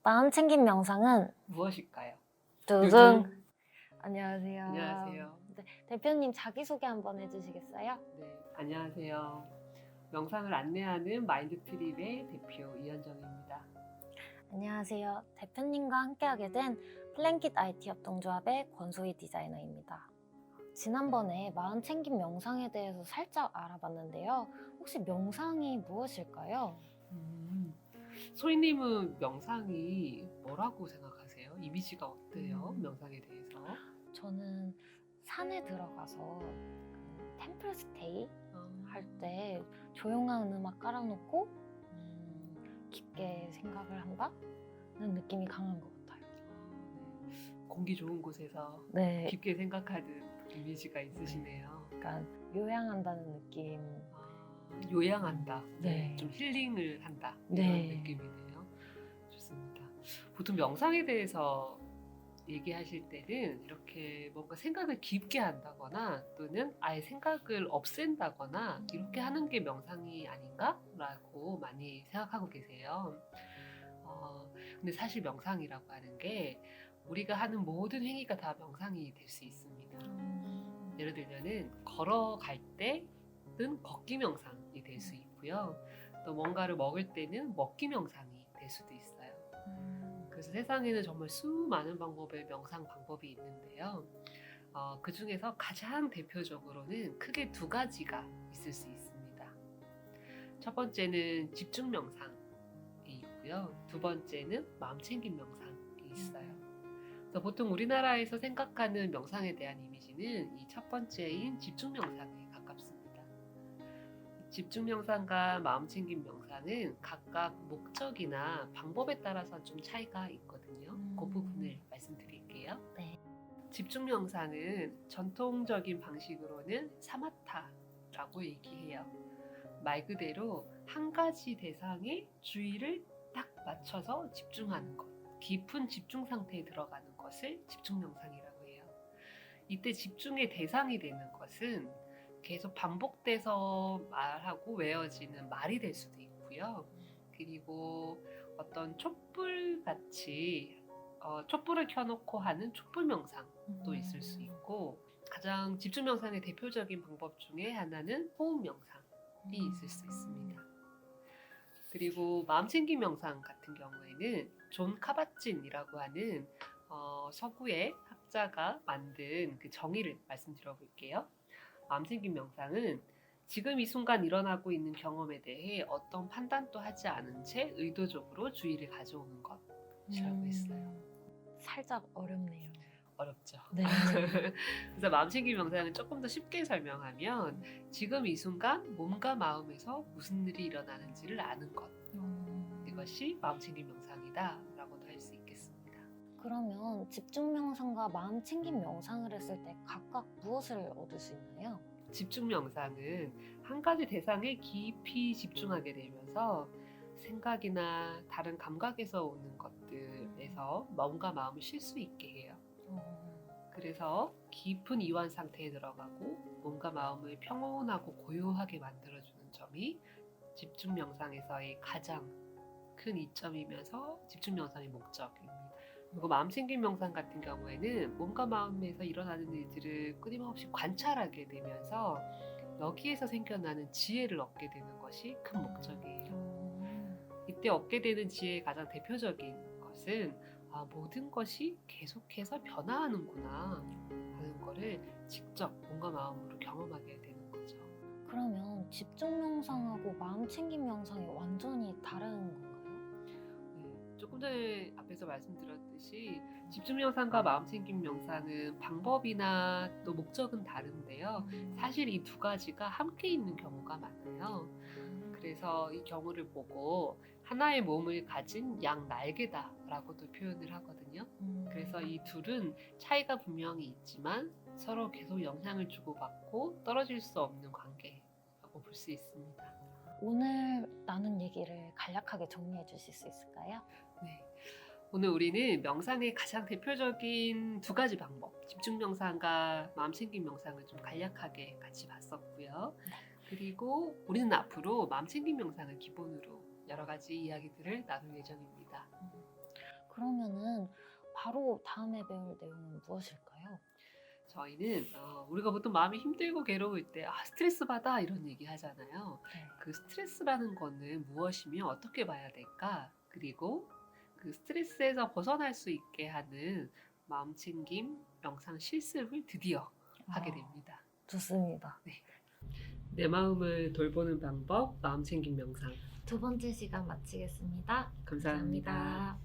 마음 챙김 명상은 무엇일까요? 두둥. 안녕하세요. 안녕하세요. 네, 대표님 자기소개 한번 해주시겠어요? 네, 안녕하세요. 명상을 안내하는 마인드트립의 대표 이현정입니다. 안녕하세요. 대표님과 함께하게 된 플랭킷 IT 협동조합의 권소희 디자이너입니다. 지난번에 마음 챙김 명상에 대해서 살짝 알아봤는데요. 혹시 명상이 무엇일까요? 소희님은 명상이 뭐라고 생각하세요? 이미지가 어때요? 명상에 대해서? 저는 산에 들어가서 그 템플 스테이 할 때 조용한 음악 깔아놓고 깊게 생각을 한다는 느낌이 강한 것 같아요. 공기 좋은 곳에서 네, 깊게 생각하는 이미지가 있으시네요. 약간 요양한다는 느낌. 요양한다. 네. 좀 힐링을 한다. 네. 이런 느낌이네요. 좋습니다. 보통 명상에 대해서 얘기하실 때는 이렇게 뭔가 생각을 깊게 한다거나 또는 아예 생각을 없앤다거나 이렇게 하는 게 명상이 아닌가라고 많이 생각하고 계세요. 근데 사실 명상이라고 하는 게 우리가 하는 모든 행위가 다 명상이 될 수 있습니다. 예를 들면은 걸어갈 때는 걷기 명상이 될 수 있고요. 또 뭔가를 먹을 때는 먹기 명상이 될 수도 있어요. 그래서 세상에는 정말 수많은 방법의 명상 방법이 있는데요. 그 중에서 가장 대표적으로는 크게 두 가지가 있을 수 있습니다. 첫 번째는 집중 명상이 있고요. 두 번째는 마음 챙김 명상이 있어요. 그래서 보통 우리나라에서 생각하는 명상에 대한 이미지는 이 첫 번째인 집중 명상에 가깝습니다. 집중 명상과 마음 챙김 명상은 각각 목적이나 방법에 따라서 좀 차이가 있거든요. 그 부분을 말씀드릴게요. 네. 집중 명상은 전통적인 방식으로는 사마타라고 얘기해요. 말 그대로 한 가지 대상에 주의를 딱 맞춰서 집중하는 것, 깊은 집중 상태에 들어가는 것을 집중 명상이라고 해요. 이때 집중의 대상이 되는 것은 계속 반복돼서 말하고 외워지는 말이 될 수도 있고요. 그리고 어떤 촛불같이 촛불을 켜놓고 하는 촛불 명상도 있을 수 있고, 가장 집중 명상의 대표적인 방법 중에 하나는 호흡 명상이 있을 수 있습니다. 그리고 마음 챙김 명상 같은 경우에는 존 카바진이라고 하는 서구의 학자가 만든 그 정의를 말씀드려 볼게요. 마음 챙김 명상은 지금 이 순간 일어나고 있는 경험에 대해 어떤 판단도 하지 않은 채 의도적으로 주의를 가져오는 것이라고 했어요. 살짝 어렵네요. 어렵죠. 네. 그래서 마음 챙김 명상은 조금 더 쉽게 설명하면 지금 이 순간 몸과 마음에서 무슨 일이 일어나는지를 아는 것. 이것이 마음 챙김 명상이다 라고도 할 수 있겠습니다. 그러면 집중 명상과 마음 챙김 명상을 했을 때 각각 무엇을 얻을 수 있나요? 집중 명상은 한 가지 대상에 깊이 집중하게 되면서 생각이나 다른 감각에서 오는 것들에서 몸과 마음을 쉴 수 있게 해요. 그래서 깊은 이완 상태에 들어가고 몸과 마음을 평온하고 고요하게 만들어주는 점이 집중 명상에서의 가장 큰 이점이면서 집중 명상의 목적입니다. 그리고 마음 챙김 명상 같은 경우에는 몸과 마음에서 일어나는 일들을 끊임없이 관찰하게 되면서 여기에서 생겨나는 지혜를 얻게 되는 것이 큰 목적이에요. 이때 얻게 되는 지혜의 가장 대표적인 것은 모든 것이 계속해서 변화하는구나 하는 거를 직접 몸과 마음으로 경험하게 되는 거죠. 그러면 집중 명상하고 마음 챙김 명상이 완전히 다른 건가요? 조금 전에 앞에서 말씀드렸듯이 집중 명상과 마음 챙김 명상은 방법이나 또 목적은 다른데요. 사실 이 두 가지가 함께 있는 경우가 많아요. 그래서 이 경우를 보고 하나의 몸을 가진 양 날개다라고도 표현을 하거든요. 그래서 이 둘은 차이가 분명히 있지만 서로 계속 영향을 주고받고 떨어질 수 없는 관계라고 볼 수 있습니다. 오늘 나눈 얘기를 간략하게 정리해 주실 수 있을까요? 네. 오늘 우리는 명상의 가장 대표적인 두 가지 방법, 집중 명상과 마음 챙김 명상을 좀 간략하게 같이 봤었고요. 그리고 우리는 앞으로 마음 챙김 명상을 기본으로 여러 가지 이야기들을 나눌 예정입니다. 바로 다음에 배울 내용은 무엇일까요? 저희는 우리가 보통 마음이 힘들고 괴로울 때 스트레스 받아 이런 얘기 하잖아요. 네. 그 스트레스라는 거는 무엇이며 어떻게 봐야 될까? 그리고 그 스트레스에서 벗어날 수 있게 하는 마음챙김 명상 실습을 드디어 하게 됩니다. 좋습니다. 내 마음을 돌보는 방법, 마음챙김 명상. 2번째 시간 마치겠습니다. 감사합니다. 감사합니다.